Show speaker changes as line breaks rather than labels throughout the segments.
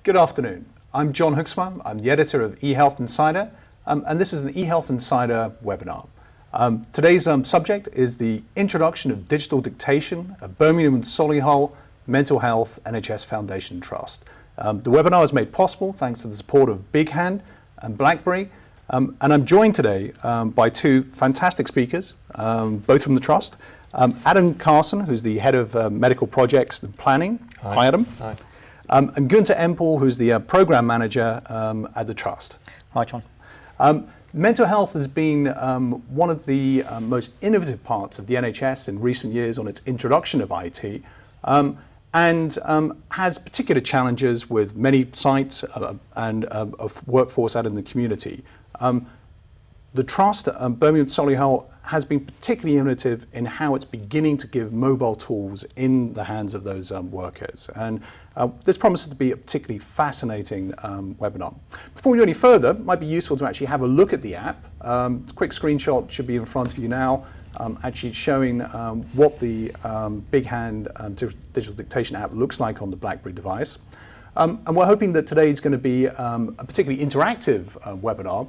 Good afternoon. I'm John Hooksma. I'm the editor of eHealth Insider, and this is an eHealth Insider webinar. Today's subject is the introduction of digital dictation at Birmingham and Solihull Mental Health NHS Foundation Trust. The webinar is made possible thanks to the support of BigHand and BlackBerry, and I'm joined today by two fantastic speakers, both from the Trust. Adam Carson, who's the Head of Medical Projects and Planning. Hi, Adam.
Hi.
And Gunther Empel, who's the Program Manager at the Trust.
Hi, John.
Mental health has been one of the most innovative parts of the NHS in recent years on its introduction of IT, and has particular challenges with many sites and of workforce out in the community. The Trust at Birmingham and Solihull has been particularly innovative in how it's beginning to give mobile tools in the hands of those workers. And this promises to be a particularly fascinating webinar. Before we go any further, it might be useful to actually have a look at the app. Quick screenshot should be in front of you now, actually showing what the BigHand digital dictation app looks like on the BlackBerry device. And we're hoping that today is going to be a particularly interactive webinar.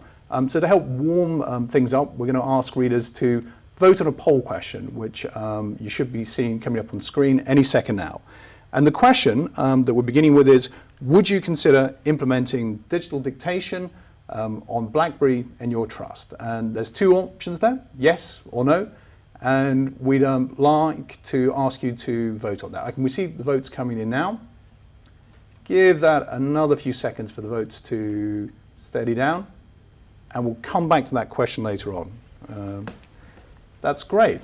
So to help warm things up, we're going to ask readers to vote on a poll question, which you should be seeing coming up on screen any second now. And the question that we're beginning with is, would you consider implementing digital dictation on BlackBerry in your Trust? And there's two options there, yes or no. And we'd like to ask you to vote on that. I can see the votes coming in now. Give that another few seconds for the votes to steady down. And we'll come back to that question later on. That's great.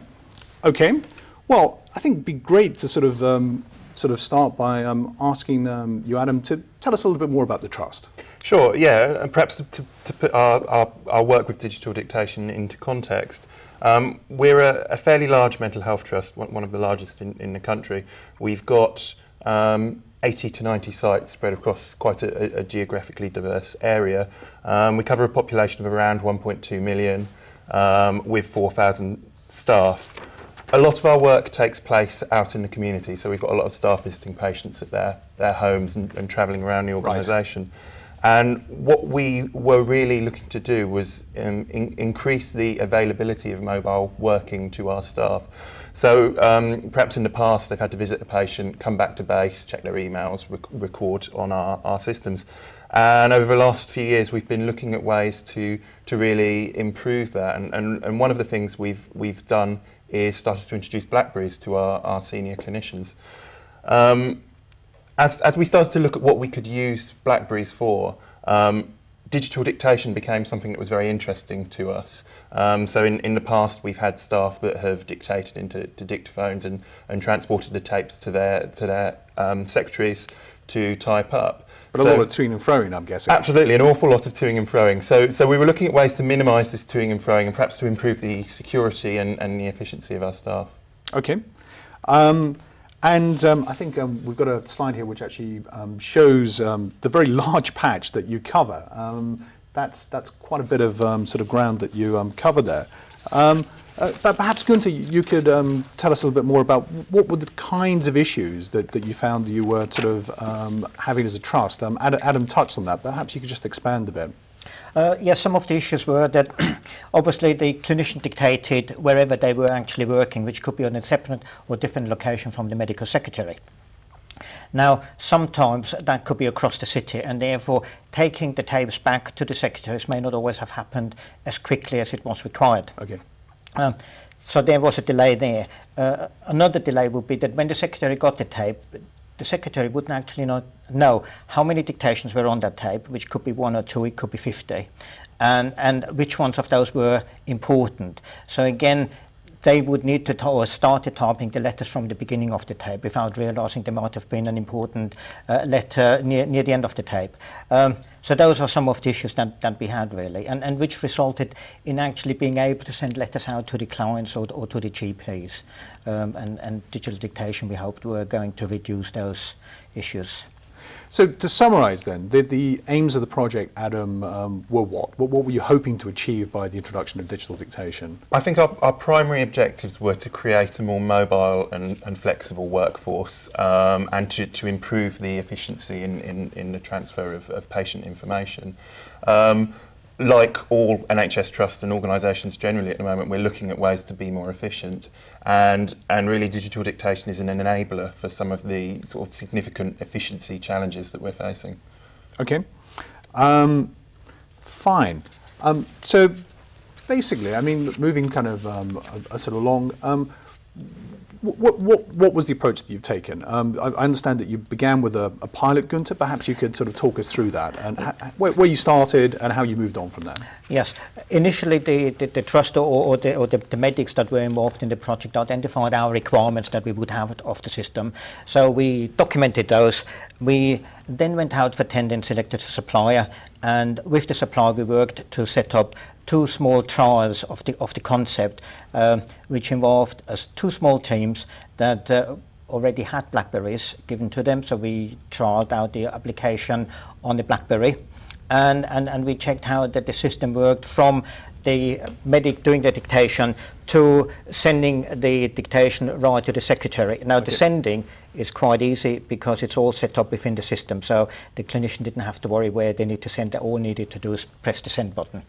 Okay. Well, I think it'd be great to sort of start by asking you, Adam, to tell us a little bit more about the Trust.
Sure, yeah, and perhaps to put our work with digital dictation into context, we're a fairly large mental health trust, one of the largest in the country. We've got 80 to 90 sites spread across quite a geographically diverse area. We cover a population of around 1.2 million with 4,000 staff. A lot of our work takes place out in the community, so we've got a lot of staff visiting patients at their homes and travelling around the organisation. Right. And what we were really looking to do was increase the availability of mobile working to our staff. So perhaps in the past they've had to visit the patient, come back to base, check their emails, record on our systems. And over the last few years we've been looking at ways to really improve that. And one of the things we've done is started to introduce BlackBerries to our senior clinicians. As we started to look at what we could use BlackBerries for, digital dictation became something that was very interesting to us. So in the past we've had staff that have dictated into dictaphones and transported the tapes to their secretaries to type up.
But a lot of toing and froing, I'm guessing.
Absolutely, an awful lot of toing and froing. So we were looking at ways to minimise this toing and froing and perhaps to improve the security and the efficiency of our staff. Okay.
I think we've got a slide here which actually shows the very large patch that you cover. That's quite a bit of sort of ground that you cover there. But perhaps, Gunther, you could tell us a little bit more about what were the kinds of issues that you found that you were sort of having as a trust. Adam touched on that, but perhaps you could just expand a bit.
Yes, some of the issues were that obviously the clinician dictated wherever they were actually working, which could be on a separate or different location from the medical secretary. Now, sometimes that could be across the city, and therefore taking the tapes back to the secretaries may not always have happened as quickly as it was required.
Okay.
So there was a delay there. Another delay would be that when the secretary got the tape, the secretary wouldn't actually not know how many dictations were on that tape, which could be 1 or 2, it could be 50, and which ones of those were important. So again, they would need to start typing the letters from the beginning of the tape without realizing there might have been an important letter near the end of the tape. So those are some of the issues that we had really, and which resulted in actually being able to send letters out to the clients or to the GPs. And digital dictation, we hoped, were going to reduce those issues.
So to summarise then, the aims of the project, Adam, were what? What were you hoping to achieve by the introduction of digital dictation?
I think our primary objectives were to create a more mobile and flexible workforce, and to improve the efficiency in the transfer of patient information. Like all NHS Trusts and organisations generally at the moment, we're looking at ways to be more efficient, and really digital dictation is an enabler for some of the sort of significant efficiency challenges that we're facing.
Okay, fine. So basically, I mean, moving kind of sort of along, what was the approach that you've taken? I understand that you began with a pilot, Gunther. Perhaps you could sort of talk us through that and where you started and how you moved on from there.
Yes, initially the trust or the medics that were involved in the project identified our requirements that we would have of the system. So we documented those. We then went out for tender and selected a supplier, and with the supplier we worked to set up 2 small trials of the concept, which involved us 2 small teams that already had BlackBerries given to them. So we trialed out the application on the BlackBerry, and we checked how that the system worked from the medic doing the dictation to sending the dictation right to the secretary. Now the sending is quite easy because it's all set up within the system, so the clinician didn't have to worry where they need to send. All needed to do is press the send button.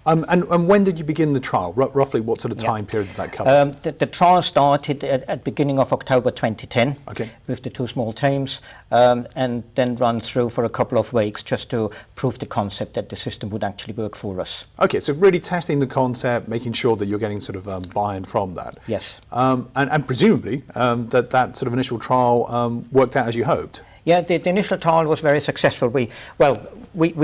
And when did you begin the trial? Roughly what sort of time period did that cover?
The trial started at the beginning of October 2010 with the 2 small teams, and then run through for a couple of weeks just to prove the concept that the system would actually work for us.
Okay, so really testing the concept, making sure that you're getting sort of buy-in from that.
Yes.
And presumably that sort of initial trial worked out as you hoped.
Yeah, the initial trial was very successful. We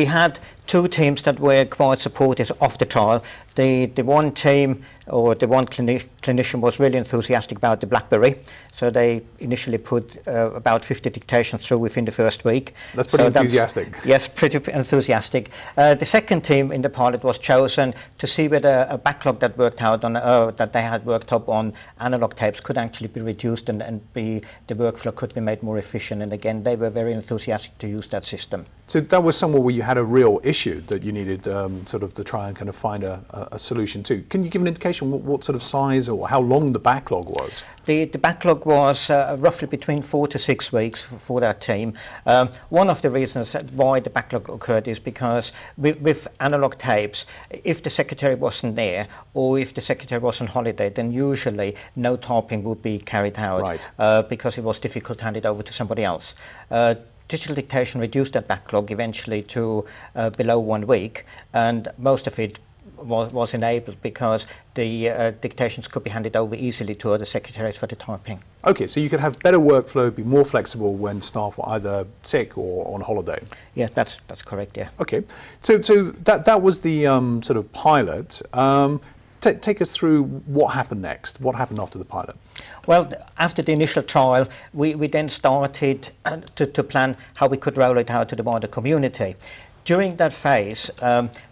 had 2 teams that were quite supportive of the trial. The one team, or the one clinician, was really enthusiastic about the BlackBerry, so they initially put about 50 dictations through within the first week.
That's pretty enthusiastic.
Yes, pretty enthusiastic. The second team in the pilot was chosen to see whether a backlog that worked out on that they had worked up on analog tapes could actually be reduced and the workflow could be made more efficient. And again, they were very enthusiastic to use that system.
So that was somewhere where you had a real issue that you needed sort of to try and kind of find a solution to. Can you give an indication what sort of size or how long the backlog was?
The backlog was roughly between 4 to 6 weeks for that team. One of the reasons why the backlog occurred is because with analog tapes, if the secretary wasn't there or if the secretary was on holiday, then usually no typing would be carried out, because it was difficult to hand it over to somebody else. Digital dictation reduced that backlog eventually to below 1 week, and most of it was enabled because the dictations could be handed over easily to other secretaries for the typing.
Okay, so you could have better workflow, be more flexible when staff were either sick or on holiday.
Yeah, that's correct, yeah.
Okay, so that was the sort of pilot. Take us through what happened next. What happened after the pilot?
Well, after the initial trial, we then started to plan how we could roll it out to the wider community. During that phase,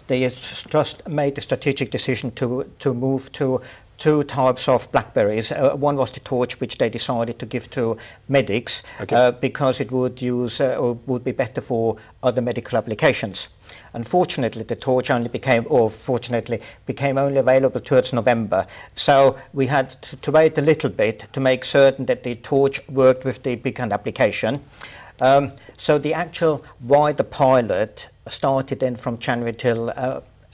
the Trust made the strategic decision to move to 2 types of BlackBerries. One was the torch, which they decided to give to medics because it would would be better for other medical applications. Unfortunately, the torch only became only available towards November. So we had to wait a little bit to make certain that the torch worked with the BigHand application. So the actual wider pilot started then from January till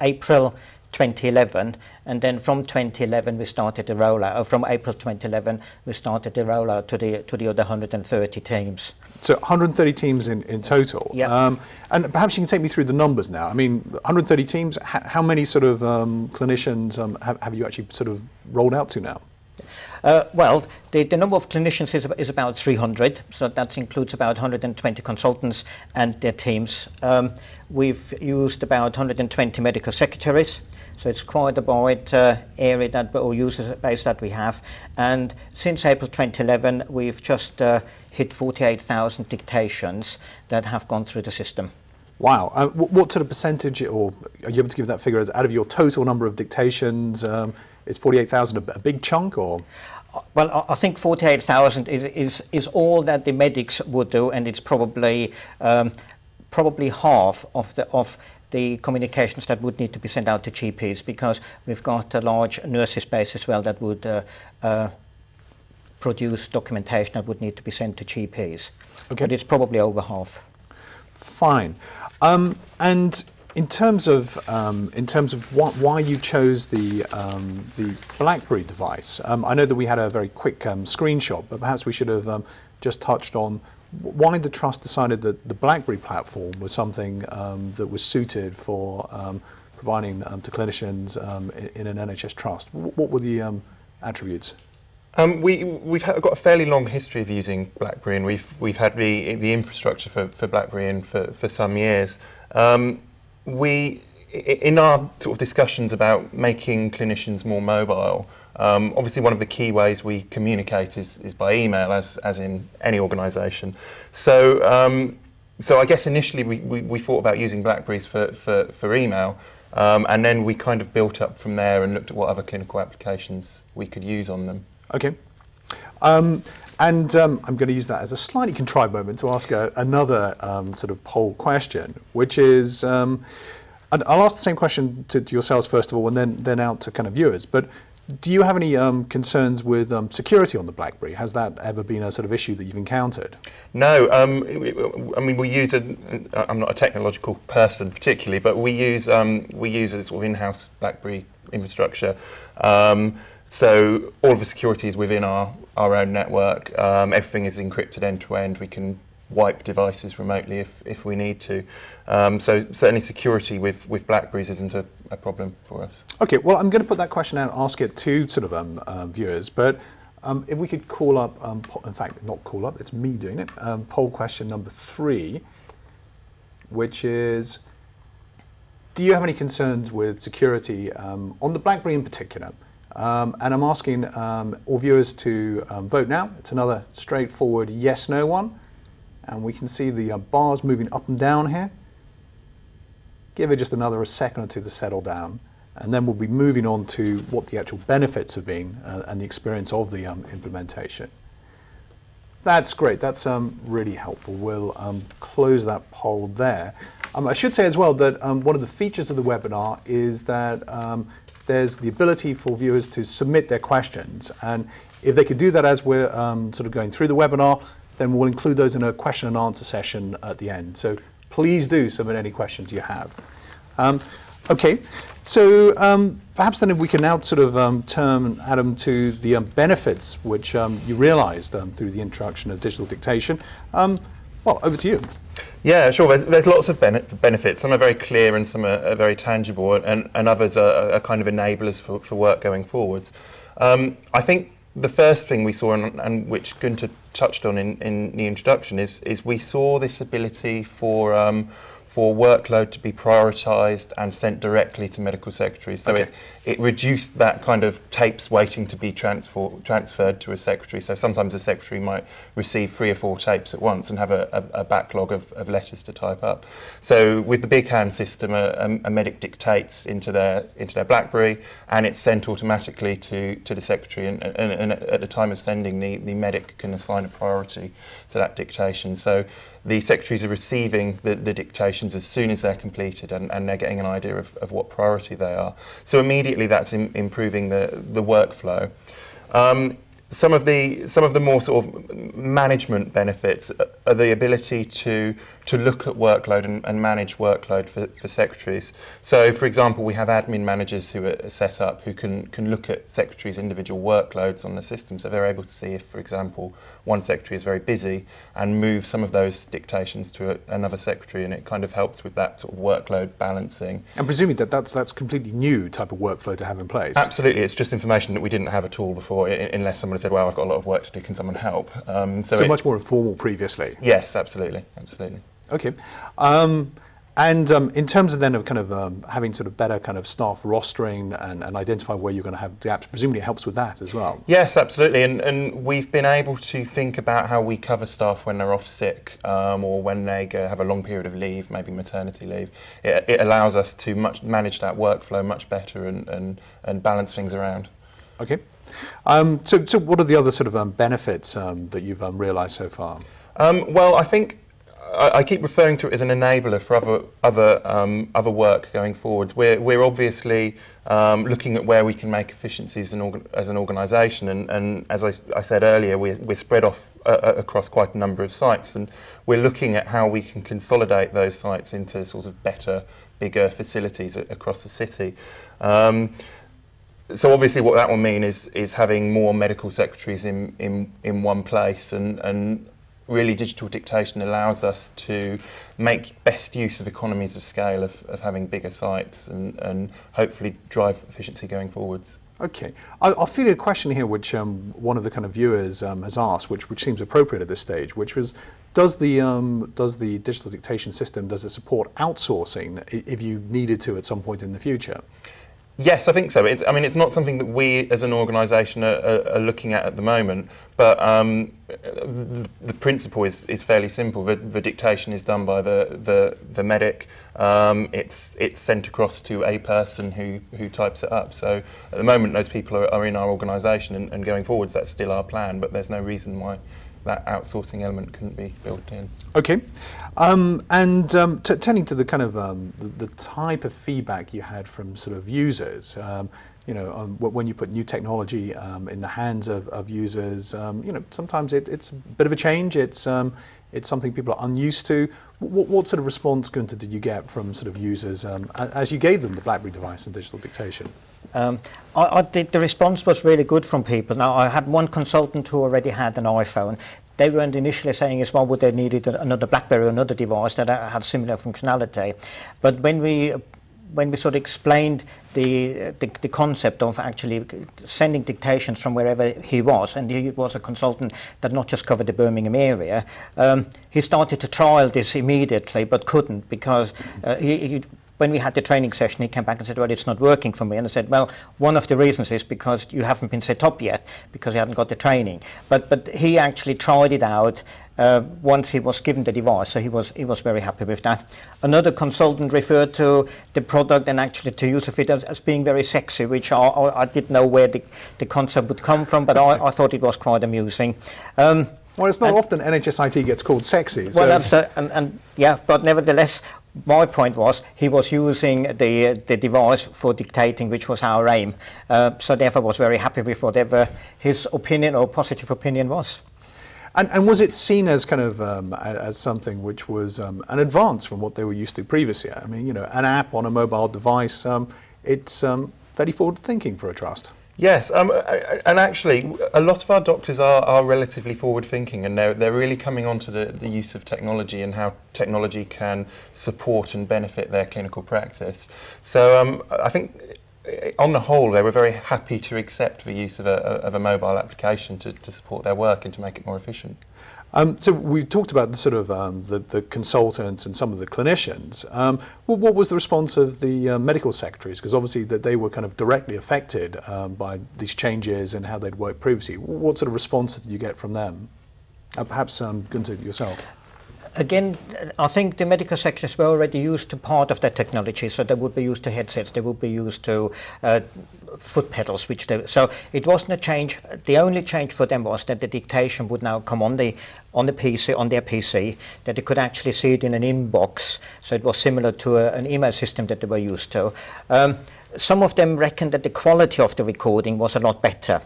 April 2011, and then from 2011 we started the rollout. From April 2011 we started the rollout to the other 130 teams.
So 130 teams in total.
Yeah.
And perhaps you can take me through the numbers now. I mean, 130 teams. How many sort of clinicians have you actually sort of rolled out to now?
Well, the number of clinicians is about 300, so that includes about 120 consultants and their teams. We've used about 120 medical secretaries, so it's quite a wide area or user base that we have. And since April 2011, we've just hit 48,000 dictations that have gone through the system.
Wow. What sort of percentage, or are you able to give that figure, as out of your total number of dictations? Is 48,000 a big chunk, or?
Well, I think 48,000 is all that the medics would do, and it's probably probably half of the communications that would need to be sent out to GPs, because we've got a large nurses base as well that would produce documentation that would need to be sent to GPs. Okay. But it's probably over half.
Fine. And in terms of why you chose the BlackBerry device, I know that we had a very quick screenshot, but perhaps we should have just touched on why the Trust decided that the BlackBerry platform was something that was suited for providing to clinicians in an NHS Trust. What were the attributes?
We've got a fairly long history of using BlackBerry, and we've had the infrastructure for BlackBerry in for some years. In our sort of discussions about making clinicians more mobile, obviously one of the key ways we communicate is by email, as in any organisation. So I guess initially we thought about using BlackBerries for email, and then we kind of built up from there and looked at what other clinical applications we could use on them.
Okay. I'm going to use that as a slightly contrived moment to ask another sort of poll question, which is, and I'll ask the same question to yourselves first of all, and then out to kind of viewers. But do you have any concerns with security on the BlackBerry? Has that ever been a sort of issue that you've encountered?
No. I mean, we use I'm not a technological person particularly, but we use a sort of in-house BlackBerry infrastructure. So all of the security is within our own network. Everything is encrypted end to end. We can wipe devices remotely if we need to. So certainly security with BlackBerries isn't a problem for us.
Okay, well, I'm going to put that question out and ask it to sort of viewers, but if we could call up, in fact, not call up, it's me doing it, poll question number 3, which is, do you have any concerns with security on the BlackBerry in particular? And I'm asking all viewers to vote now. It's another straightforward yes-no one. And we can see the bars moving up and down here. Give it just another second or two to settle down. And then we'll be moving on to what the actual benefits have been and the experience of the implementation. That's great. That's really helpful. We'll close that poll there. I should say as well that one of the features of the webinar is that there's the ability for viewers to submit their questions, and if they could do that as we're sort of going through the webinar, then we'll include those in a question and answer session at the end. So please do submit any questions you have. Okay, so perhaps then if we can now sort of turn, Adam, to the benefits which you realised through the introduction of digital dictation. Well, over to you.
Yeah, sure. There's lots of benefits. Some are very clear and some are very tangible, and others are kind of enablers for work going forwards. I think the first thing we saw, and which Gunther touched on in the introduction, is we saw this ability for workload to be prioritised and sent directly to medical secretaries. So okay. it reduced that kind of tapes waiting to be transferred to a secretary. So sometimes a secretary might receive 3 or 4 tapes at once and have a backlog of letters to type up. So with the BigHand system, a medic dictates into their BlackBerry, and it's sent automatically to the secretary. And at the time of sending, the medic can assign a priority to that dictation. So the secretaries are receiving the dictations as soon as they're completed, and they're getting an idea of what priority they are. So immediately that's improving the workflow. Some of the more sort of management benefits are the ability to look at workload and manage workload for secretaries. So, for example, we have admin managers who are set up who can look at secretaries' individual workloads on the system. So they're able to see if, for example, one secretary is very busy and move some of those dictations to another secretary, and it kind of helps with that sort of workload balancing.
And presuming that's completely new type of workflow to have in place.
Absolutely, it's just information that we didn't have at all before, unless someone said, well, I've got a lot of work to do, can someone help?
So much more informal previously.
Yes, absolutely, absolutely.
Okay. And in terms of then of kind of having sort of better kind of staff rostering and identify where you're going to have gaps, presumably it helps with that as well.
Yes, absolutely. And we've been able to think about how we cover staff when they're off sick or when they have a long period of leave, maybe maternity leave. It allows us to manage that workflow much better and balance things around.
Okay. So what are the other sort of benefits that you've realised so far?
Well, I think I keep referring to it as an enabler for other work going forwards. We're obviously looking at where we can make efficiencies as an organisation, and as I said earlier, we're spread off across quite a number of sites, and we're looking at how we can consolidate those sites into sort of better, bigger facilities across the city. So obviously what that will mean is having more medical secretaries in one place, and really digital dictation allows us to make best use of economies of scale of having bigger sites and hopefully drive efficiency going forwards.
Okay, I'll feed a question here which one of the kind of viewers has asked, which seems appropriate at this stage, which was, does the digital dictation system, does it support outsourcing if you needed to at some point in the future?
Yes, I think so. I mean, it's not something that we as an organisation are looking at the moment, but the principle is fairly simple. The dictation is done by the medic. It's sent across to a person who types it up. So at the moment, those people are in our organisation, and going forwards, that's still our plan. But there's no reason why that outsourcing element couldn't be built in.
Okay, turning to the kind of the type of feedback you had from sort of users, you know, when you put new technology in the hands of users, you know, sometimes it's a bit of a change. It's something people are unused to. What sort of response, Gunther, did you get from sort of users as you gave them the BlackBerry device and digital dictation?
The response was really good from people. Now, I had one consultant who already had an iPhone. They weren't initially saying as well would they needed another BlackBerry or another device that had similar functionality. But when we sort of explained the concept of actually sending dictations from wherever he was, and he was a consultant that not just covered the Birmingham area, he started to trial this immediately but couldn't, because when we had the training session, he came back and said, well, it's not working for me. And I said, well, one of the reasons is because you haven't been set up yet, because you hadn't got the training. But he actually tried it out once he was given the device, so he was very happy with that. Another consultant referred to the product and actually to use of it as being very sexy, which I didn't know where the concept would come from, but I thought it was quite amusing.
Well, it's not often NHS IT gets called sexy. So.
Well, that's yeah, but nevertheless, my point was he was using the device for dictating, which was our aim. So therefore, was very happy with whatever his opinion or positive opinion was.
And was it seen as kind of as something which was an advance from what they were used to previously? I mean, you know, an app on a mobile device, it's very forward thinking for a trust.
Yes, and actually a lot of our doctors are relatively forward-thinking, and they're really coming onto the use of technology and how technology can support and benefit their clinical practice. So I think on the whole they were very happy to accept the use of a mobile application to support their work and to make it more efficient.
So we've talked about the sort of the consultants and some of the clinicians. What was the response of the medical secretaries? Because obviously that they were kind of directly affected by these changes and how they'd worked previously. What sort of response did you get from them? Perhaps Gunther, yourself.
Again, I think the medical sectors were already used to part of that technology, so they would be used to headsets, they would be used to foot pedals, so it wasn't a change. The only change for them was that the dictation would now come on the PC, on their PC, that they could actually see it in an inbox, so it was similar to an email system that they were used to. Some of them reckoned that the quality of the recording was a lot better.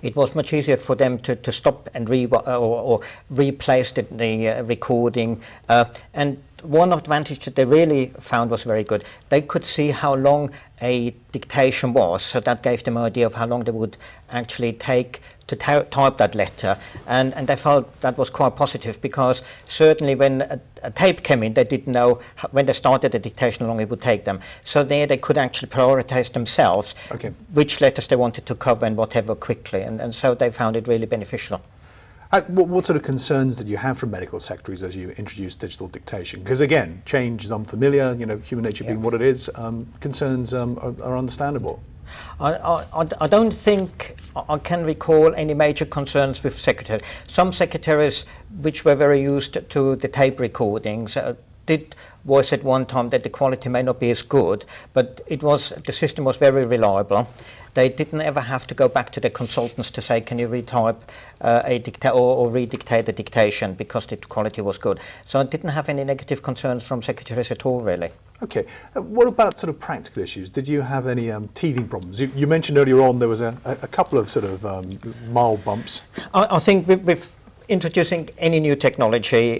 It was much easier for them to stop and replace the recording. And one advantage that they really found was very good. They could see how long a dictation was, so that gave them an idea of how long they would actually take to type that letter. And they felt that was quite positive, because certainly when a tape came in, they didn't know when they started the dictation how long it would take them. So there they could actually prioritize themselves which letters they wanted to cover and whatever quickly. And so they found it really beneficial.
What sort of concerns did you have from medical secretaries as you introduced digital dictation? Because again, change is unfamiliar, you know, human nature being what it is, concerns are understandable.
I don't think I can recall any major concerns with secretaries. Some secretaries, which were very used to the tape recordings, did voice at one time that the quality may not be as good, but the system was very reliable. They didn't ever have to go back to the consultants to say, can you retype or redictate the dictation, because the quality was good. So I didn't have any negative concerns from secretaries at all, really.
Okay. What about sort of practical issues? Did you have any teething problems? You mentioned earlier on there was a couple of sort of mild bumps.
I think with introducing any new technology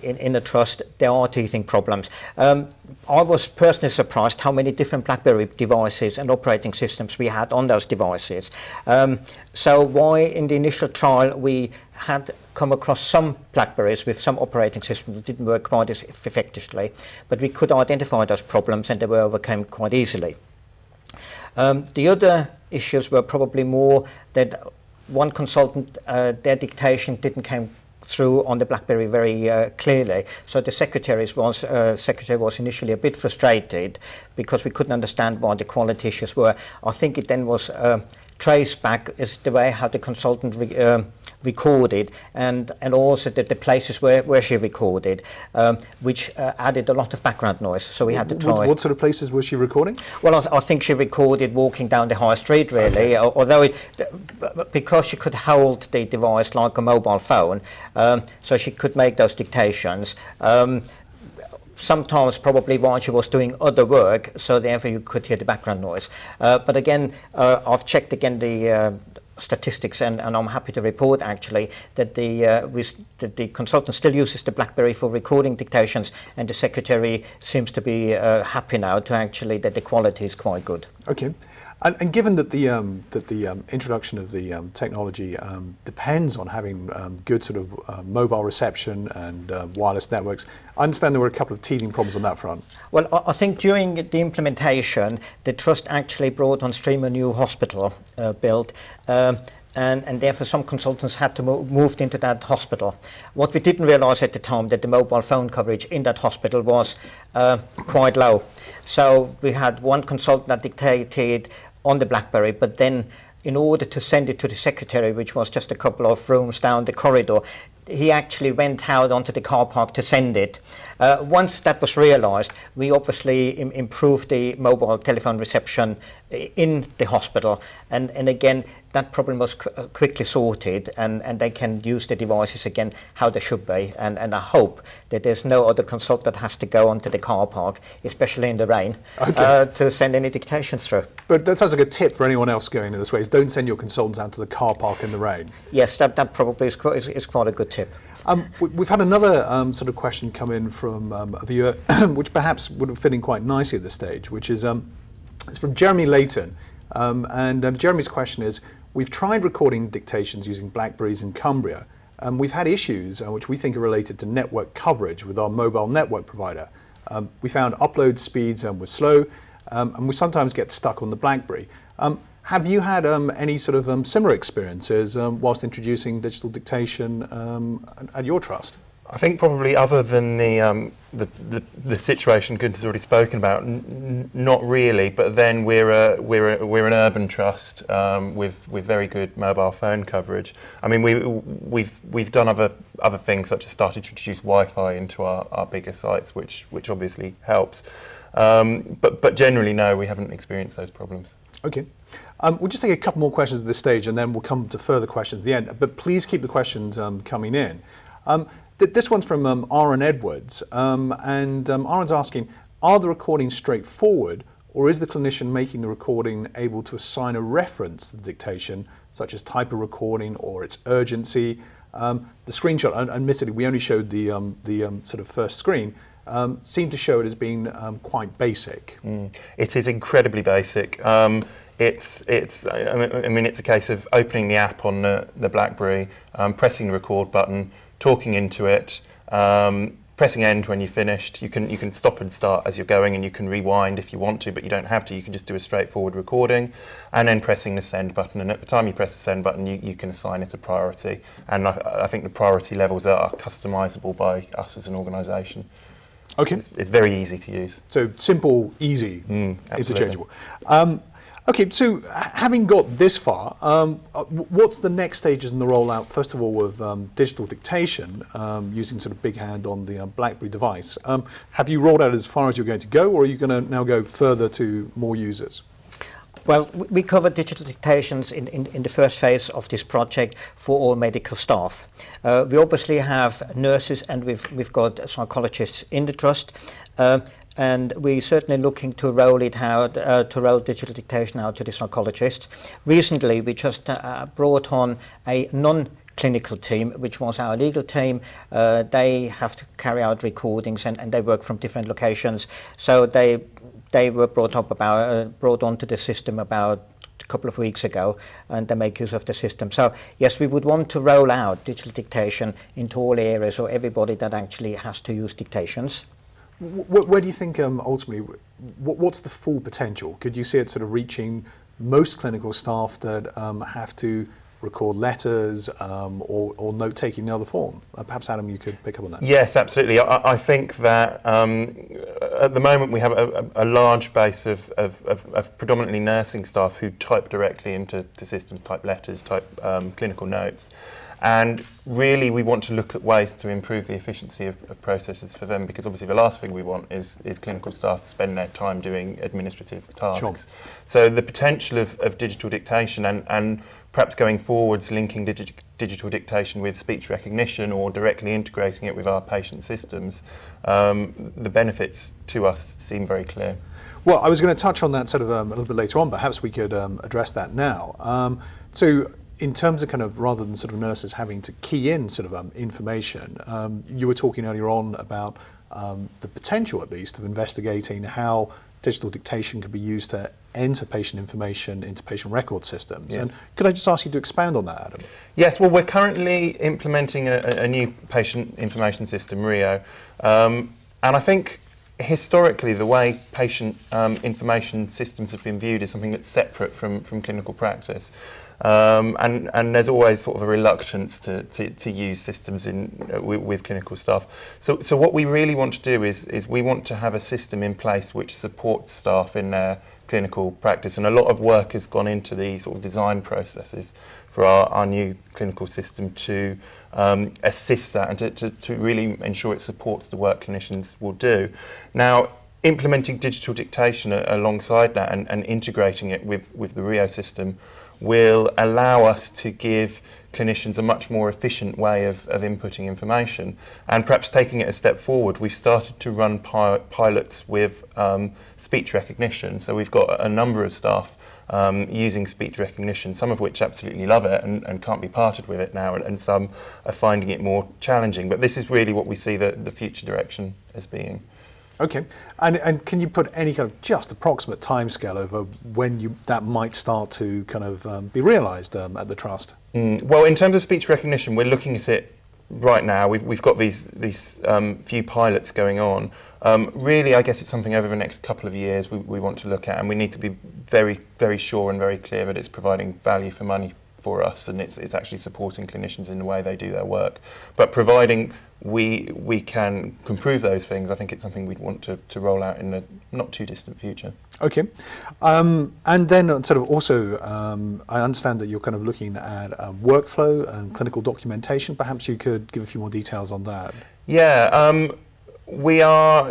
in a trust, there are teething problems. I was personally surprised how many different BlackBerry devices and operating systems we had on those devices. So why in the initial trial we had come across some BlackBerries with some operating systems that didn't work quite as effectively, but we could identify those problems and they were overcome quite easily. The other issues were probably more that one consultant, their dictation didn't come through on the BlackBerry very clearly. So the secretary was initially a bit frustrated because we couldn't understand why the quality issues were. I think it then was traced back as the way how the consultant recorded and also the places where she recorded, which added a lot of background noise. So we had to try.
What sort of places was she recording?
Well, I think she recorded walking down the high street, really, although because she could hold the device like a mobile phone, so she could make those dictations. Sometimes probably while she was doing other work, so therefore you could hear the background noise. But again, I've checked again the statistics, and I'm happy to report actually that the consultant still uses the BlackBerry for recording dictations, and the secretary seems to be happy now to actually that the quality is quite good.
Okay. And given that the introduction of the technology depends on having good sort of mobile reception and wireless networks, I understand there were a couple of teething problems on that front.
Well, I think during the implementation, the Trust actually brought on stream a new hospital built, and therefore some consultants had to move into that hospital. What we didn't realise at the time that the mobile phone coverage in that hospital was quite low. So we had one consultant that dictated on the BlackBerry, but then in order to send it to the secretary, which was just a couple of rooms down the corridor, he actually went out onto the car park to send it. Once that was realised, we obviously improved the mobile telephone reception in the hospital, and again that problem was quickly sorted, and they can use the devices again how they should be, and I hope that there's no other consultant that has to go onto the car park, especially in the rain, to send any dictations through.
But that sounds like a tip for anyone else going in this way, is don't send your consultants out to the car park in the rain.
Yes, that probably is quite a good tip.
We've had another sort of question come in from a viewer, which perhaps would fit in quite nicely at this stage, which is it's from Jeremy Layton. And Jeremy's question is, we've tried recording dictations using BlackBerries in Cumbria. We've had issues which we think are related to network coverage with our mobile network provider. We found upload speeds were slow, and we sometimes get stuck on the BlackBerry. Have you had any sort of similar experiences whilst introducing digital dictation at your trust?
I think probably other than the situation Gunther's already spoken about, not really. But then we're an urban trust with very good mobile phone coverage. I mean, we've done other things such as started to introduce Wi-Fi into our bigger sites, which obviously helps. But generally, no, we haven't experienced those problems.
Okay. We'll just take a couple more questions at this stage, and then we'll come to further questions at the end. But please keep the questions coming in. This one's from Aaron Edwards, and Aaron's asking, are the recordings straightforward, or is the clinician making the recording able to assign a reference to the dictation, such as type of recording or its urgency? The screenshot, admittedly, we only showed the sort of first screen, seemed to show it as being quite basic.
It is incredibly basic. I mean, it's a case of opening the app on the BlackBerry, pressing the record button, talking into it, pressing end when you're finished. You can stop and start as you're going, and you can rewind if you want to, but you don't have to. You can just do a straightforward recording, and then pressing the send button. And at the time you press the send button, you can assign it a priority. And I think the priority levels are customisable by us as an organisation.
Okay.
It's very easy to use.
So simple, easy, interchangeable. Okay, so having got this far, what's the next stages in the rollout, first of all, of digital dictation using sort of BigHand on the BlackBerry device? Have you rolled out as far as you're going to go, or are you going to now go further to more users?
Well, we covered digital dictations in the first phase of this project for all medical staff. We obviously have nurses and we've got psychologists in the trust. And we're certainly looking to roll it out, to roll digital dictation out to the psychologists. Recently, we just brought on a non-clinical team, which was our legal team. They have to carry out recordings and they work from different locations. So they were brought onto the system about a couple of weeks ago, and they make use of the system. So yes, we would want to roll out digital dictation into all areas, or everybody that actually has to use dictations.
Where do you think ultimately, what's the full potential? Could you see it sort of reaching most clinical staff that have to record letters or note-taking in other form? Perhaps, Adam, you could pick up on that.
Yes, absolutely. I think that at the moment we have a large base of predominantly nursing staff who type directly into systems, type letters, type clinical notes. And really we want to look at ways to improve the efficiency of processes for them, because obviously the last thing we want is clinical staff to spend their time doing administrative tasks.
Sure.
So the potential of digital dictation and perhaps going forwards linking digital dictation with speech recognition or directly integrating it with our patient systems, the benefits to us seem very clear.
Well, I was going to touch on that sort of a little bit later on, but perhaps we could address that now. So in terms of kind of, rather than sort of nurses having to key in sort of information, you were talking earlier on about the potential, at least, of investigating how digital dictation could be used to enter patient information into patient record systems. Yes. And could I just ask you to expand on that, Adam?
Yes, well, we're currently implementing a new patient information system, Rio, and I think historically the way patient information systems have been viewed is something that's separate from clinical practice. And there's always sort of a reluctance to use systems with clinical staff. So what we really want to do is we want to have a system in place which supports staff in their clinical practice, and a lot of work has gone into the sort of design processes for our new clinical system to assist that and to really ensure it supports the work clinicians will do. Now, implementing digital dictation alongside that and integrating it with the Rio system will allow us to give clinicians a much more efficient way of inputting information. And perhaps taking it a step forward, we've started to run pilots with speech recognition. So we've got a number of staff using speech recognition, some of which absolutely love it and can't be parted with it now, and some are finding it more challenging. But this is really what we see the future direction as being.
Okay, and can you put any kind of just approximate timescale over when that might start to kind of be realised at the Trust?
Well, in terms of speech recognition, we're looking at it right now. We've got these few pilots going on. Really, I guess it's something over the next couple of years we want to look at, and we need to be very, very sure and very clear that it's providing value for money for us, and it's actually supporting clinicians in the way they do their work. But providing we can improve those things, I think it's something we'd want to roll out in the not too distant future.
Okay, and then sort of also, I understand that you're kind of looking at workflow and clinical documentation. Perhaps you could give a few more details on that.
Yeah, we are,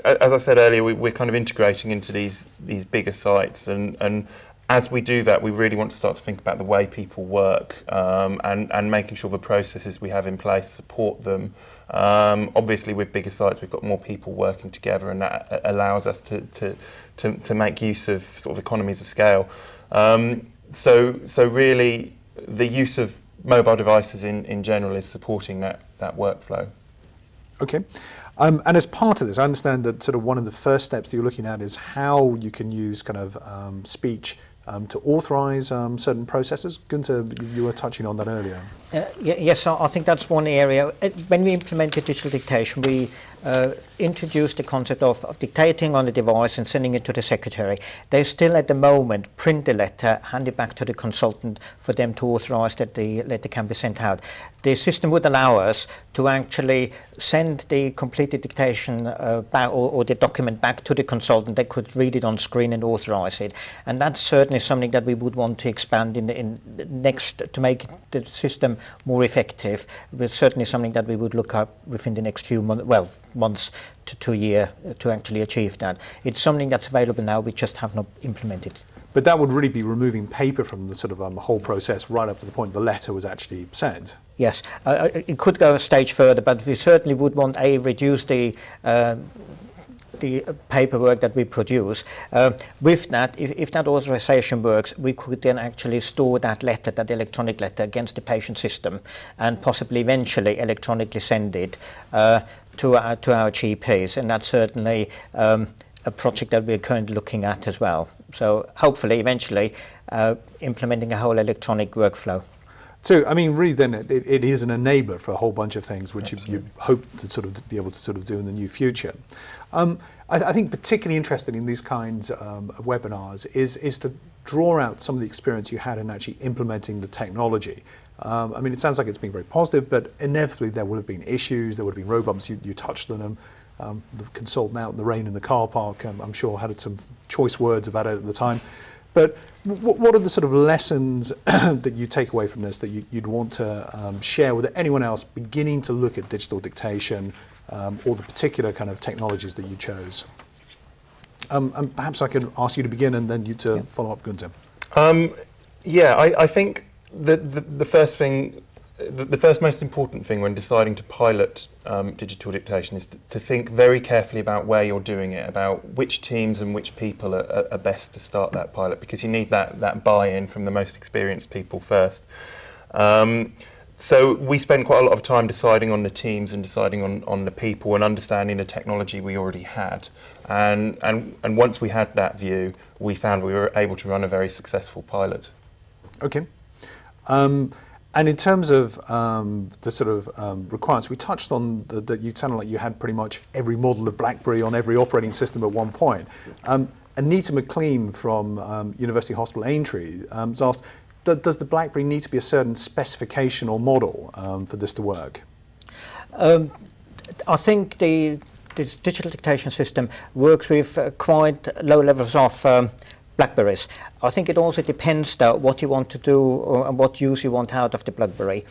as I said earlier, we're kind of integrating into these bigger sites, and as we do that, we really want to start to think about the way people work and making sure the processes we have in place support them. Obviously, with bigger sites, we've got more people working together, and that allows us to make use of sort of economies of scale. So really, the use of mobile devices in general is supporting that workflow.
Okay. And as part of this, I understand that sort of one of the first steps that you're looking at is how you can use kind of speech to authorise certain processes. Gunther, you were touching on that earlier.
Yes, I think that's one area. When we implemented digital dictation, we introduced the concept of dictating on the device and sending it to the secretary. They still at the moment print the letter, hand it back to the consultant for them to authorize that the letter can be sent out. The system would allow us to actually send the completed dictation back, or the document back to the consultant. They could read it on screen and authorize it. And that's certainly something that we would want to expand in the next, to make the system more effective. It's certainly something that we would look up within the next few months to 2 years to actually achieve that. It's something that's available now, we just have not implemented it.
But that would really be removing paper from the sort of whole process right up to the point the letter was actually sent.
Yes, it could go a stage further, but we certainly would want to reduce the paperwork that we produce. With that, if that authorization works, we could then actually store that letter, that electronic letter, against the patient system, and possibly eventually electronically send it to our GPs, and that's certainly a project that we're currently looking at as well. So hopefully, eventually, implementing a whole electronic workflow.
So, I mean, really then it is an enabler for a whole bunch of things which you hope to sort of be able to sort of do in the near future. I think particularly interested in these kinds of webinars is to draw out some of the experience you had in actually implementing the technology. I mean, it sounds like it's been very positive, but inevitably there would have been issues, there would have been road bumps, you touched on them. The consultant out in the rain in the car park, I'm sure, had some choice words about it at the time. But what are the sort of lessons that you take away from this that you'd want to share with anyone else beginning to look at digital dictation or the particular kind of technologies that you chose? And perhaps I could ask you to begin and then you to follow up, Gunther.
I think the first thing, the first most important thing when deciding to pilot digital dictation is to think very carefully about where you're doing it, about which teams and which people are best to start that pilot, because you need that buy-in from the most experienced people first. So we spent quite a lot of time deciding on the teams and deciding on the people and understanding the technology we already had. And once we had that view, we found we were able to run a very successful pilot.
Okay. And in terms of the sort of requirements, we touched on that you sounded like you had pretty much every model of BlackBerry on every operating system at one point. Anita McLean from University Hospital Aintree has asked, does the BlackBerry need to be a certain specification or model for this to work?
I think this digital dictation system works with quite low levels of BlackBerries. I think it also depends though what you want to do and what use you want out of the BlackBerry.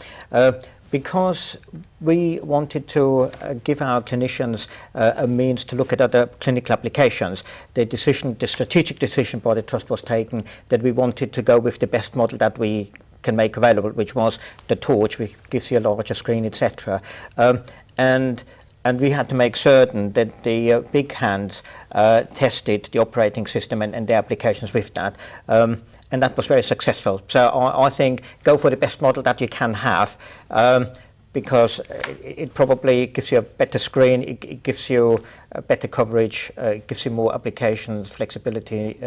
Because we wanted to give our clinicians a means to look at other clinical applications, the strategic decision by the Trust was taken that we wanted to go with the best model that we can make available, which was the Torch, which gives you a larger screen, etc. And we had to make certain that the BigHand tested the operating system and the applications with that. And that was very successful. So I think go for the best model that you can have, because it probably gives you a better screen, it gives you a better coverage, it gives you more applications, flexibility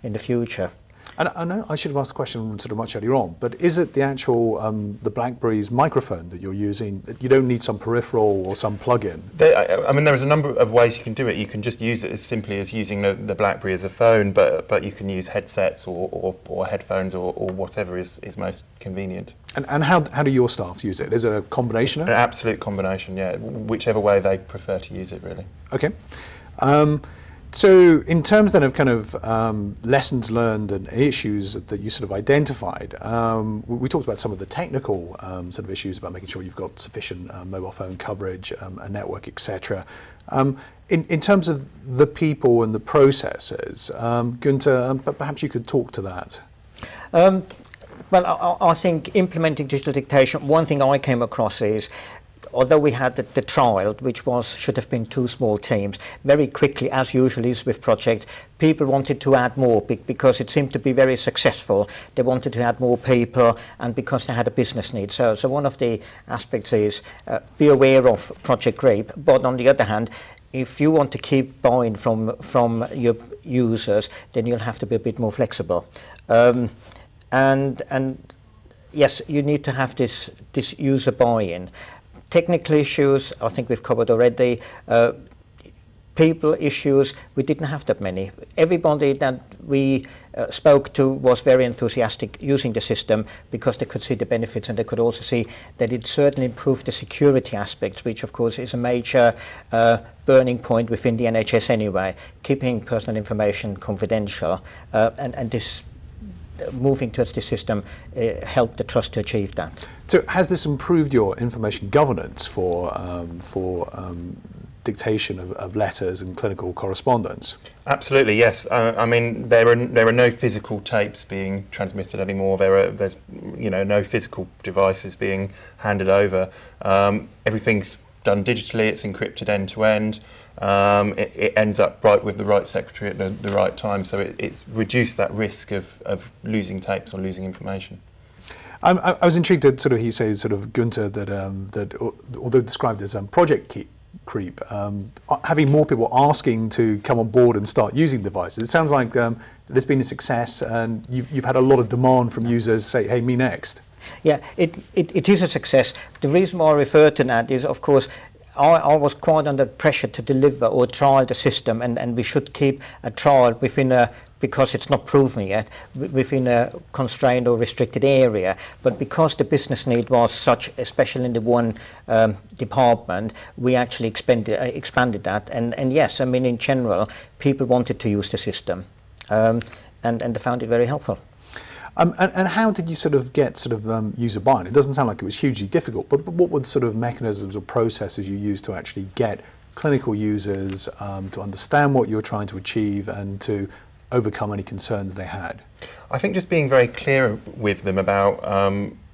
in the future.
And I know I should have asked the question sort of much earlier on, but is it the actual, the BlackBerry's microphone that you're using? You don't need some peripheral or some plug-in?
I mean, there's a number of ways you can do it. You can just use it as simply as using the BlackBerry as a phone, but you can use headsets or headphones or whatever is most convenient.
And how do your staff use it? Is it a combination of it?
An absolute combination, yeah. Whichever way they prefer to use it, really.
Okay. So in terms then of kind of lessons learned and issues that you sort of identified, we talked about some of the technical sort of issues about making sure you've got sufficient mobile phone coverage, a network, etc. In terms of the people and the processes, Gunther, perhaps you could talk to that.
Well, I think implementing digital dictation, one thing I came across is, although we had the trial, which should have been 2 small teams, very quickly, as usually is with projects, people wanted to add more because it seemed to be very successful. They wanted to add more people, and because they had a business need. So one of the aspects is be aware of project creep, but on the other hand, if you want to keep buy-in from your users, then you'll have to be a bit more flexible. And yes, you need to have this user buy-in. Technical issues, I think we've covered already. People issues, we didn't have that many. Everybody that we spoke to was very enthusiastic using the system because they could see the benefits, and they could also see that it certainly improved the security aspects, which of course is a major burning point within the NHS anyway, keeping personal information confidential, and this moving towards this system helped the Trust to achieve that.
So has this improved your information governance for dictation of letters and clinical correspondence?
Absolutely, yes. I mean, there are no physical tapes being transmitted anymore. There's no physical devices being handed over. Everything's done digitally. It's encrypted end to end. It ends up right with the right secretary at the right time. So it's reduced that risk of losing tapes or losing information.
I was intrigued that sort of he says sort of Gunther that although described as project creep, having more people asking to come on board and start using devices. It sounds like there's been a success, and you've had a lot of demand from users say, hey, me next.
Yeah, it is a success. The reason why I refer to that is, of course, I was quite under pressure to deliver or trial the system, and we should keep a trial within a, because it's not proven yet, within a constrained or restricted area. But because the business need was such, especially in the one department, we actually expanded that. And yes, I mean, in general, people wanted to use the system, and they found it very helpful.
And how did you sort of get user buy-in? It doesn't sound like it was hugely difficult, but what were the sort of mechanisms or processes you used to actually get clinical users to understand what you're trying to achieve and to overcome any concerns they had?
I think just being very clear with them about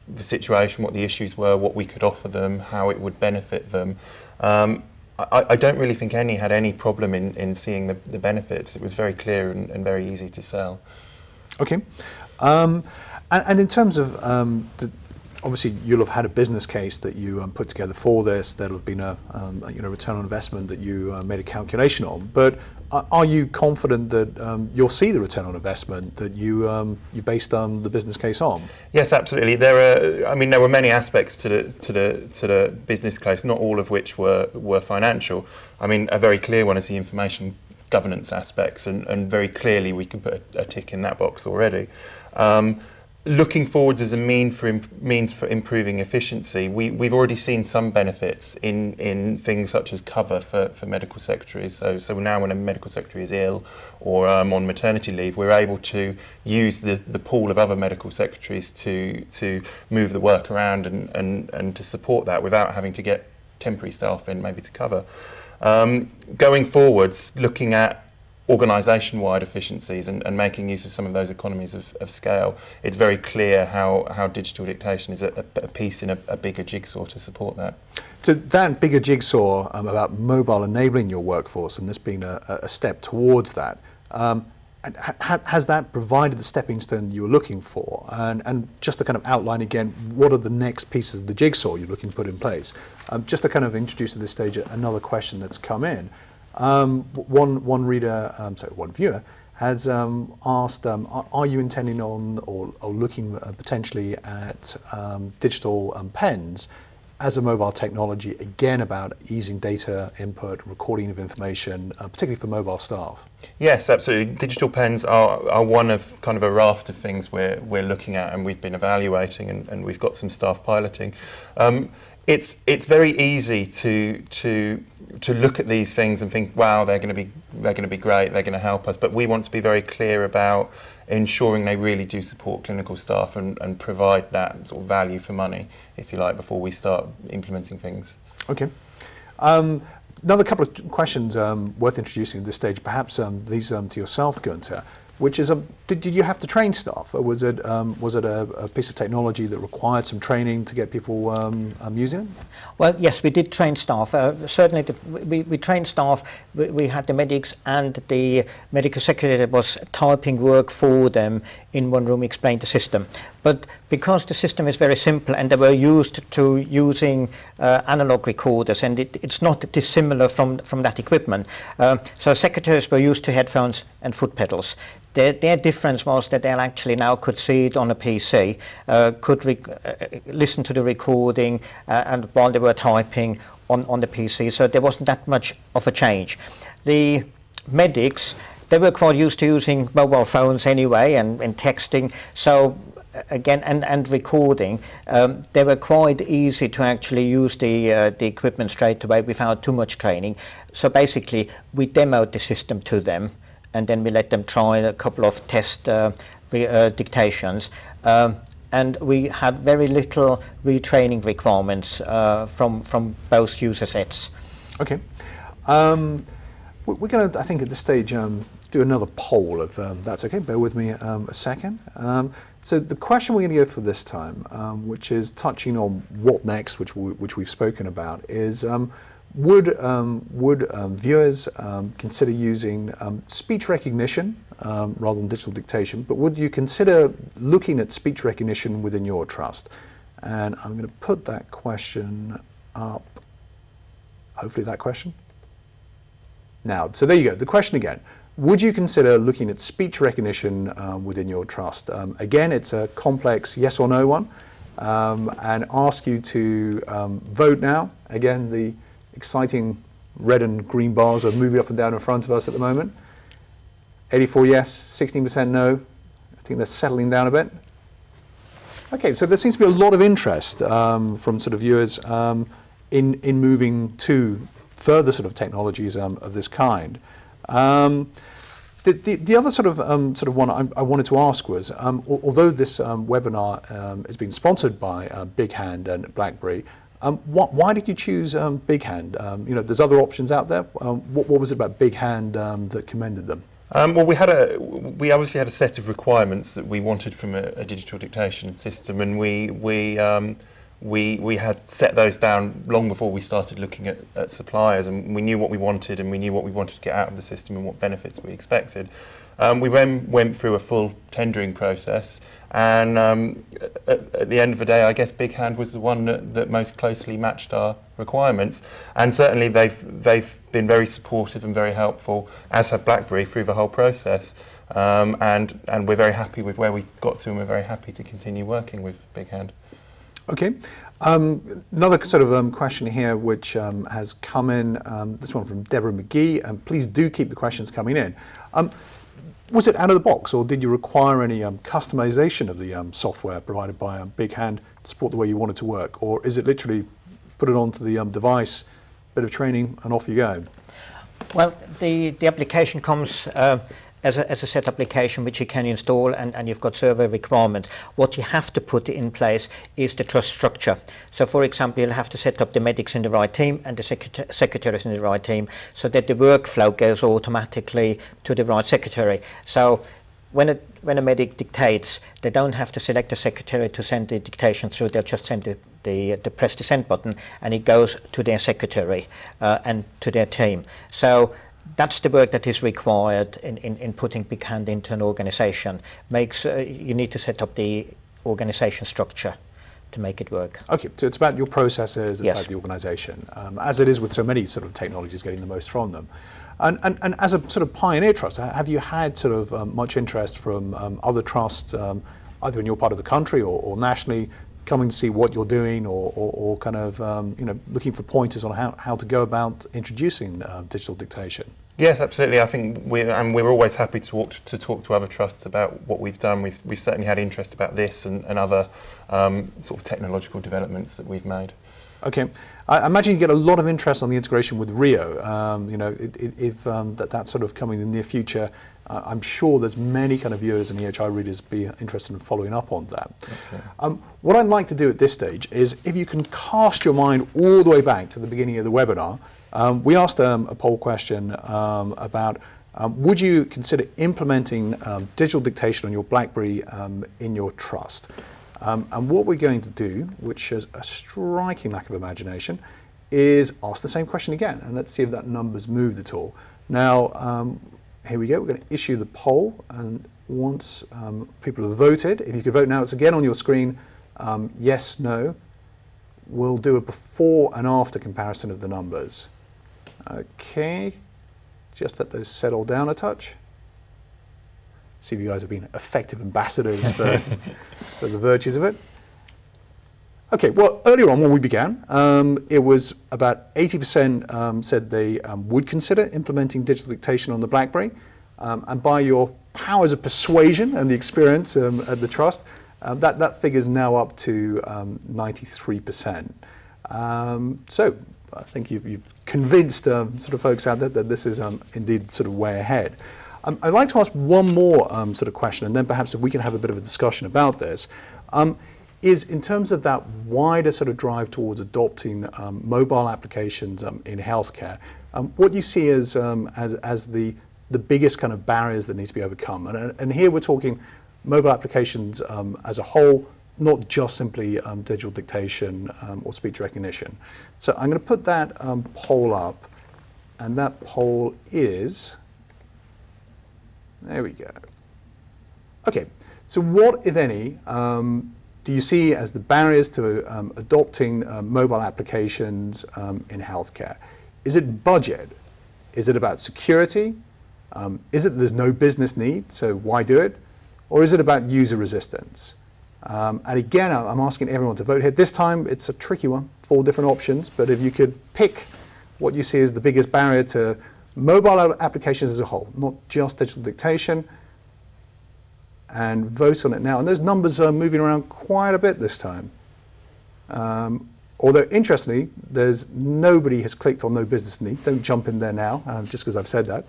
the situation, what the issues were, what we could offer them, how it would benefit them. I don't really think any had any problem in seeing the benefits. It was very clear and very easy to sell. Okay.
And in terms of, obviously you'll have had a business case that you put together for this. There'll have been a return on investment that you made a calculation on. But are you confident that you'll see the return on investment that you based the business case on?
Yes, absolutely. There were many aspects to the business case, not all of which were financial. I mean, a very clear one is the information governance aspects, and very clearly we can put a tick in that box already. Looking forwards as a means for improving efficiency, we've already seen some benefits in things such as cover for medical secretaries. So now when a medical secretary is ill or on maternity leave, we're able to use the pool of other medical secretaries to move the work around and to support that without having to get temporary staff in maybe to cover. Going forwards, looking at organisation-wide efficiencies and making use of some of those economies of scale, it's very clear how digital dictation is a piece in a bigger jigsaw to support that.
So that bigger jigsaw about mobile enabling your workforce and this being a step towards that, has that provided the stepping stone you were looking for? And just to kind of outline again, what are the next pieces of the jigsaw you're looking to put in place? Just to kind of introduce at this stage another question that's come in. One viewer has asked, are you intending on or looking potentially at digital pens as a mobile technology, again about easing data input, recording of information, particularly for mobile staff?
Yes, absolutely. Digital pens are one of kind of a raft of things we're looking at and we've been evaluating, and we've got some staff piloting. It's very easy to look at these things and think, wow, they're going to be great, they're going to help us. But we want to be very clear about ensuring they really do support clinical staff and provide that sort of value for money, if you like, before we start implementing things.
Okay. Another couple of questions worth introducing at this stage. Perhaps these to yourself, Gunther. Which is, did you have to train staff, or was it a piece of technology that required some training to get people using it?
Well, yes, we did train staff. Certainly, we trained staff. We had the medics and the medical secretary that was typing work for them in one room, explained the system. But because the system is very simple and they were used to using analog recorders, and it's not dissimilar from that equipment. So secretaries were used to headphones and foot pedals. Their difference was that they actually now could see it on a PC, could listen to the recording, and while they were typing on the PC, so there wasn't that much of a change. The medics, they were quite used to using mobile phones anyway and texting, so again, and recording, they were quite easy to actually use the equipment straight away without too much training. So basically, we demoed the system to them, and then we let them try a couple of test dictations. And we had very little retraining requirements from both user sets.
Okay. We're going to, I think at this stage, do another poll, if that's okay. Bear with me a second. So the question we're going to go for this time, which is touching on what next, which we've spoken about, is would viewers consider using speech recognition rather than digital dictation, but would you consider looking at speech recognition within your trust? And I'm going to put that question up, hopefully that question. Now, so there you go, the question again. Would you consider looking at speech recognition within your trust? Again, it's a complex yes or no one, and ask you to vote now. Again, the exciting red and green bars are moving up and down in front of us at the moment. 84 yes, 16% no. I think they're settling down a bit. Okay, so there seems to be a lot of interest from sort of viewers in moving to further sort of technologies of this kind. The other sort of one I wanted to ask was, although this webinar is being sponsored by BigHand and BlackBerry, why did you choose BigHand? You know, there's other options out there. What was it about BigHand that commended them?
Well, we obviously had a set of requirements that we wanted from a digital dictation system, and we had set those down long before we started looking at suppliers, and we knew what we wanted, and we knew what we wanted to get out of the system and what benefits we expected. We then went through a full tendering process, and at the end of the day, I guess BigHand was the one that most closely matched our requirements, and certainly they've been very supportive and very helpful, as have BlackBerry, through the whole process. And we're very happy with where we got to, and we're very happy to continue working with BigHand.
Okay. Another sort of question here which has come in, this one from Deborah McGee, and please do keep the questions coming in. Was it out of the box, or did you require any customization of the software provided by BigHand to support the way you want it to work, or is it literally put it onto the device, bit of training, and off you go?
Well, the application comes as a set application which you can install, and you've got server requirements. What you have to put in place is the trust structure. So for example, you'll have to set up the medics in the right team and the secretaries in the right team, so that the workflow goes automatically to the right secretary. So when a medic dictates, they don't have to select a secretary to send the dictation through. They'll just send the press the send button, and it goes to their secretary and to their team. So that's the work that is required in putting BigHand into an organization. You need to set up the organization structure to make it work. Okay,
so it's about your processes, it's
yes.
about the organization, as it is with so many sort of technologies, getting the most from them. And as a sort of pioneer trust, have you had sort of much interest from other trusts, either in your part of the country or nationally, coming to see what you're doing, or kind of you know, looking for pointers on how to go about introducing digital dictation?
Yes, absolutely. I think we're always happy to talk to other trusts about what we've done. We've certainly had interest about this and other sort of technological developments that we've made.
Okay, I imagine you get a lot of interest on the integration with Rio. You know, if that's sort of coming in the near future, I'm sure there's many kind of viewers and EHI readers be interested in following up on that. What I'd like to do at this stage is, if you can cast your mind all the way back to the beginning of the webinar, we asked a poll question about would you consider implementing digital dictation on your BlackBerry in your trust? And what we're going to do, which shows a striking lack of imagination, is ask the same question again, and let's see if that number's moved at all. Now, here we go, we're going to issue the poll, and once people have voted, if you could vote now, it's again on your screen, yes, no. We'll do a before and after comparison of the numbers. Okay, just let those settle down a touch. See if you guys have been effective ambassadors for, for the virtues of it. Okay, well, earlier on when we began, it was about 80% said they would consider implementing digital dictation on the BlackBerry. And by your powers of persuasion and the experience at the Trust, that figure is now up to 93%. So I think you've convinced sort of folks out there that this is indeed sort of way ahead. I'd like to ask one more sort of question, and then perhaps if we can have a bit of a discussion about this, is in terms of that wider sort of drive towards adopting mobile applications in healthcare, what you see as the biggest kind of barriers that need to be overcome. And here we're talking mobile applications as a whole, not just simply digital dictation or speech recognition. So I'm going to put that poll up, and that poll is, there we go. Okay, so what, if any, do you see as the barriers to adopting mobile applications in healthcare? Is it budget? Is it about security? Is it that there's no business need, so why do it? Or is it about user resistance? And again, I'm asking everyone to vote here. This time, it's a tricky one, 4 different options, but if you could pick what you see as the biggest barrier to mobile applications as a whole, not just digital dictation, and vote on it now. And those numbers are moving around quite a bit this time. Although, interestingly, there's nobody has clicked on no business need. Don't jump in there now, just because I've said that.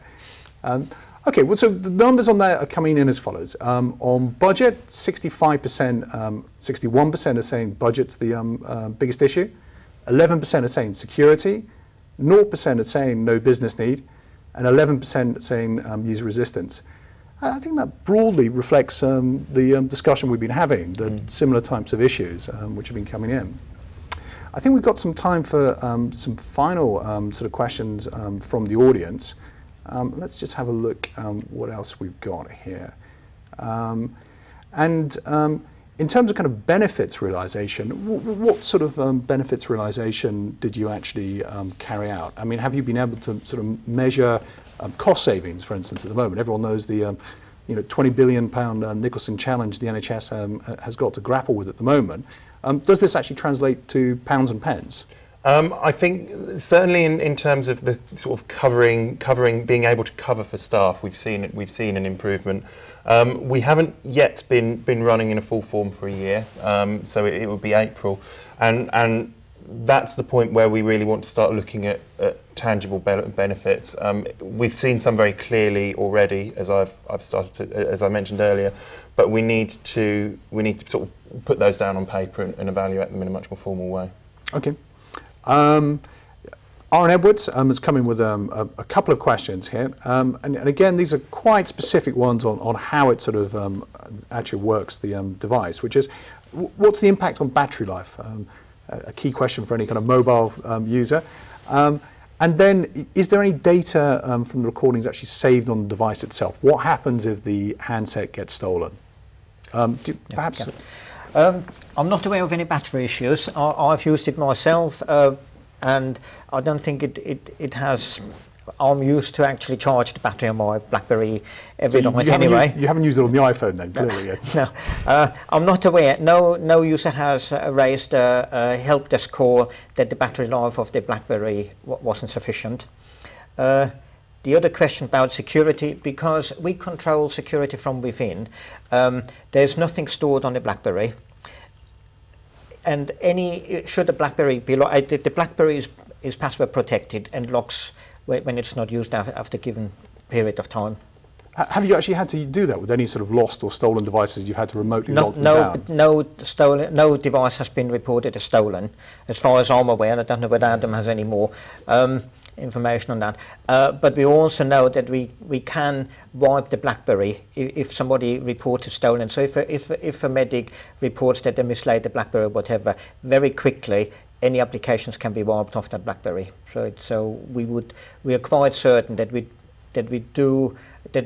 Okay, well, so the numbers on there are coming in as follows. On budget, 65%, 61% are saying budget's the biggest issue. 11% are saying security. 0% are saying no business need. And 11% saying user resistance. I think that broadly reflects the discussion we've been having, the similar types of issues which have been coming in. I think we've got some time for some final sort of questions from the audience. Let's just have a look what else we've got here. In terms of kind of benefits realization, what sort of benefits realization did you actually carry out? I mean, have you been able to sort of measure cost savings, for instance, at the moment? Everyone knows the £20 billion Nicholson challenge the NHS has got to grapple with at the moment. Does this actually translate to pounds and pence?
I think certainly in terms of the sort of covering, being able to cover for staff, we've seen an improvement. We haven't yet been running in a full form for a year, so it will be April, and that's the point where we really want to start looking at tangible benefits. We've seen some very clearly already, as as I mentioned earlier, but we need to sort of put those down on paper and evaluate them in a much more formal way.
Okay. Aaron Edwards has come in with a couple of questions here, and again, these are quite specific ones on how it sort of actually works, the device, which is, what's the impact on battery life? A key question for any kind of mobile user. And then, is there any data from the recordings actually saved on the device itself? What happens if the handset gets stolen? Perhaps...
I'm not aware of any battery issues. I've used it myself, and I don't think it has. I'm used to actually charge the battery on my BlackBerry every night anyway.
You haven't used it on the iPhone then, clearly yet.
No, I'm not aware. No user has raised a help desk call that the battery life of the BlackBerry wasn't sufficient. The other question about security, because we control security from within, there's nothing stored on the BlackBerry. And should the BlackBerry be locked, the BlackBerry is password protected and locks when it's not used after a given period of time.
Have you actually had to do that with any sort of lost or stolen devices? You've had to remotely lock them down?
No device has been reported as stolen, as far as I'm aware. I don't know whether Adam has any more information on that. But we also know that we can wipe the BlackBerry if somebody reports it stolen. So if a medic reports that they mislaid the BlackBerry or whatever, very quickly any applications can be wiped off that BlackBerry. So we are quite certain that we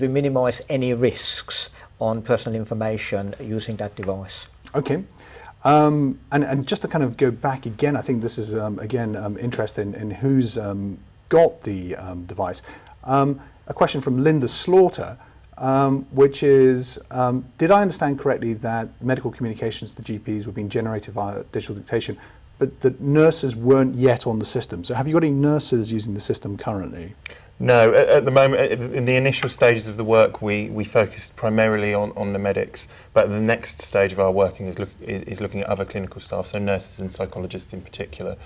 minimise any risks on personal information using that device.
Okay. And just to kind of go back again, I think this is again interesting in who's got the device. A question from Linda Slaughter. which is, did I understand correctly that medical communications to GPs were being generated via digital dictation, but that nurses weren't yet on the system? So have you got any nurses using the system currently?
No, at the moment, in the initial stages of the work, we focused primarily on the medics, but the next stage of our working is looking at other clinical staff, so nurses and psychologists in particular,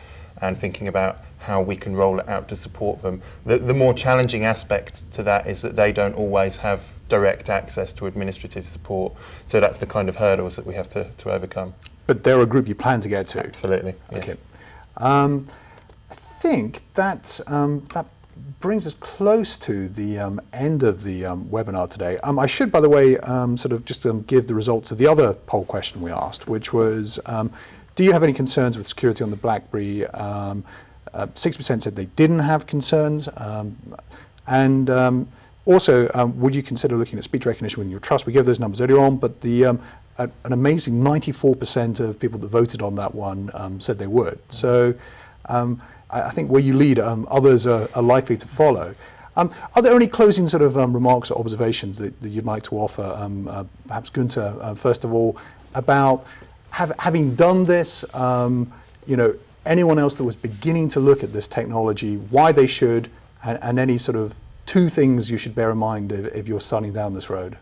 and thinking about how we can roll it out to support them. The more challenging aspect to that is that they don't always have direct access to administrative support, so that's the kind of hurdles that we have to overcome.
But they're a group you plan to get to?
Absolutely, yes.
Okay. I think that brings us close to the end of the webinar today. I should, by the way, sort of just give the results of the other poll question we asked, which was, do you have any concerns with security on the BlackBerry? 6% said they didn't have concerns. Also, would you consider looking at speech recognition within your trust? We gave those numbers earlier on, but the an amazing 94% of people that voted on that one said they would. So I think where you lead, others are likely to follow. Are there any closing sort of remarks or observations that you'd like to offer? Perhaps Gunther, first of all, about having done this, you know, anyone else that was beginning to look at this technology, why they should, and any sort of 2 things you should bear in mind if you're starting down this road?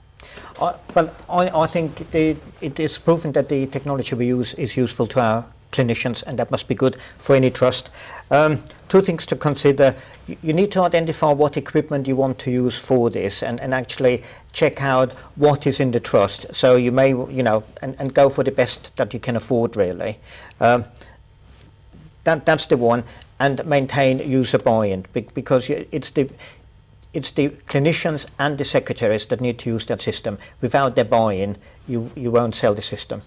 Well, I think it is proven that the technology we use is useful to our clinicians, and that must be good for any trust. 2 things to consider. You need to identify what equipment you want to use for this, and actually check out what is in the trust. So you may, you know, and go for the best that you can afford, really. That's the one, and maintain user buy-in, because it's the clinicians and the secretaries that need to use that system. Without their buy-in, you won't sell the system.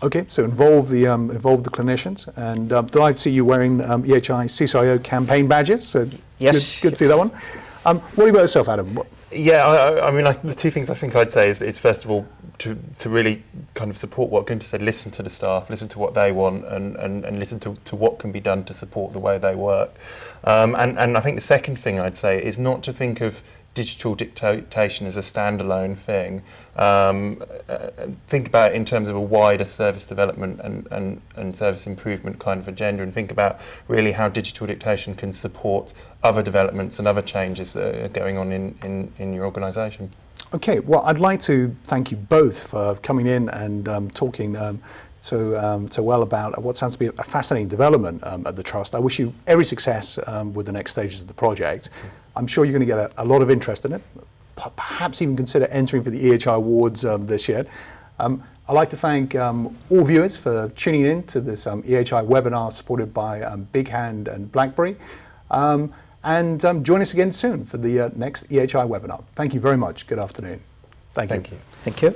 Okay, so involve the clinicians, and delighted to see you wearing EHI CCIO campaign badges. So
yes,
good to see that one. What about yourself, Adam?
Yeah, I mean, the 2 things I think I'd say is first of all to really kind of support what Gunther said. Listen to the staff, listen to what they want, and listen to what can be done to support the way they work. And I think the second thing I'd say is not to think of digital dictation as a standalone thing. Think about it in terms of a wider service development and service improvement kind of agenda, and think about really how digital dictation can support other developments and other changes that are going on in your organisation.
Okay, well, I'd like to thank you both for coming in and talking so well about what sounds to be a fascinating development at the Trust. I wish you every success with the next stages of the project. I'm sure you're going to get a lot of interest in it, perhaps even consider entering for the EHI Awards this year. I'd like to thank all viewers for tuning in to this EHI webinar supported by BigHand and BlackBerry. And join us again soon for the next EHI webinar. Thank you very much. Good afternoon. Thank you.
Thank you.